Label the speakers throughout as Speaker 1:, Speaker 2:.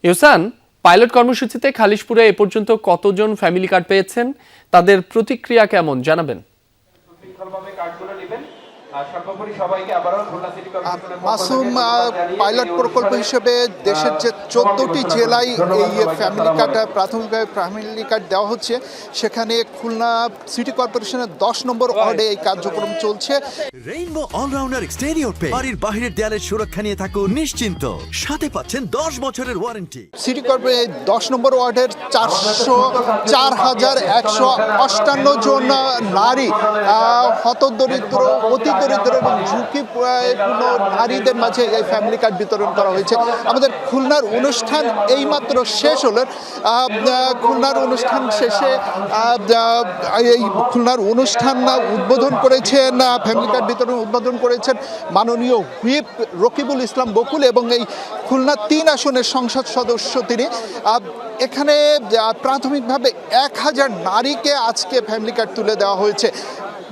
Speaker 1: ইহসান, pilot কর্মসূচিতে খালিশপুরে এ পর্যন্ত কতজন ফ্যামিলি কার্ড পেয়েছেন, তাদের প্রতিক্রিয়া কেমন জানাবেন?
Speaker 2: মাসুম, পাইলট প্রকল্প হিসেবে দেশের যে 14টি জেলায় এই ফ্যামিলি কার্ড প্রাথমিকভাবে ফ্যামিলি কার্ড দেওয়া হচ্ছে, সেখানে খুলনা সিটি কর্পোরেশনের 10 নম্বর ওয়ার্ডে এই কার্যক্রম চলছে।
Speaker 3: রেইনবো অলরাউন্ডার এক্সটেরিয়র পেইন্ট বাড়ির বাহিরের দেয়ালের সুরক্ষা নিয়ে থাকুন নিশ্চিন্ত, সাথে পাচ্ছেন 10 বছরের ওয়ারেন্টি।
Speaker 2: সিটি কর্পোরেশন 10 নম্বর ওয়ার্ডের 4,158 জন নারী, হতদরিদ্র, অতি দরিদ্র এবং ঝুঁকিপূর্ণ নারীদের মাঝে এই ফ্যামিলি কার্ড বিতরণ করা হয়েছে। আমাদের খুলনার অনুষ্ঠান এইমাত্র শেষ হলো। খুলনার অনুষ্ঠান শেষে এই খুলনার অনুষ্ঠান উদ্বোধন করেছেন, ফ্যামিলি কার্ড বিতরণ উদ্বোধন করেছেন মাননীয় হুইপ রকিবুল ইসলাম বকুল এবং এই খুলনা 3 আসনের সংসদ সদস্য তিনি। এখানে প্রাথমিকভাবে 1000 নারীকে আজকে ফ্যামিলি কার্ড তুলে দেওয়া হয়েছে।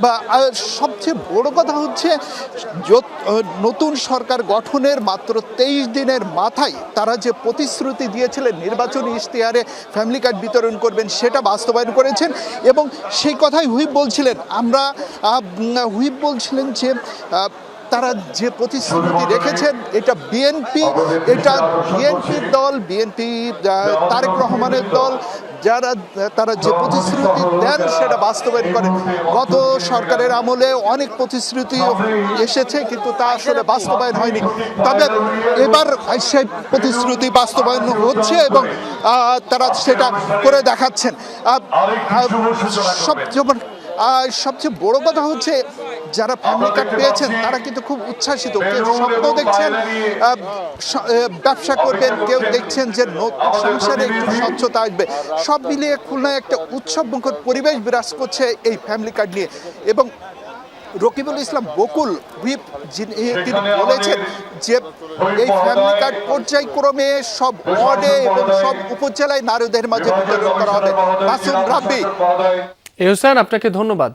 Speaker 2: বা সবচেয়ে বড় কথা হচ্ছে, নতুন সরকার গঠনের মাত্র 23 দিনের মাথায় তারা যে প্রতিশ্রুতি দিয়েছিলেন নির্বাচনী ইশতেহারে ফ্যামিলি কার্ড বিতরণ করবেন, সেটা বাস্তবায়ন করেছেন। এবং সেই কথাই হুইপ বলছিলেন যে তারা যে প্রতিশ্রুতি রেখেছেন, এটা বিএনপির দল, বিএনপি তারেক রহমানের দল, তারা যে প্রতিশ্রুতি দেন সেটা বাস্তবায়ন করেন। গত সরকারের আমলে অনেক প্রতিশ্রুতি এসেছে, কিন্তু তা আসলে বাস্তবায়ন হয়নি। তবে এবার সেই প্রতিশ্রুতি বাস্তবায়ন হচ্ছে এবং তারা সেটা করে দেখাচ্ছেন। সবচেয়ে বড় কথা হচ্ছে, যারা ফ্যামিলি কার্ড পেয়েছেন তারা কিন্তু খুব উচ্ছ্বাসিত। কেউ স্বপ্ন দেখছেন ব্যবসা করবেন, কেউ দেখছেন যে নতুন সংসারে একটু স্বচ্ছতা আসবে। সব মিলিয়ে খুলনায় একটা উৎসবমুখর পরিবেশ বিরাজ করছে এই ফ্যামিলি কার্ড নিয়ে। এবং রকিবুল ইসলাম বকুল হুইপ তিনি বলেছেন যে এই ফ্যামিলি কার্ড পর্যায়ক্রমে সব ওয়ার্ডে এবং সব উপজেলায় নারীদের মাঝে বিতরণ করা হবে। মাসুম, রাব্বি।
Speaker 1: ইহসান, আপনাকে ধন্যবাদ।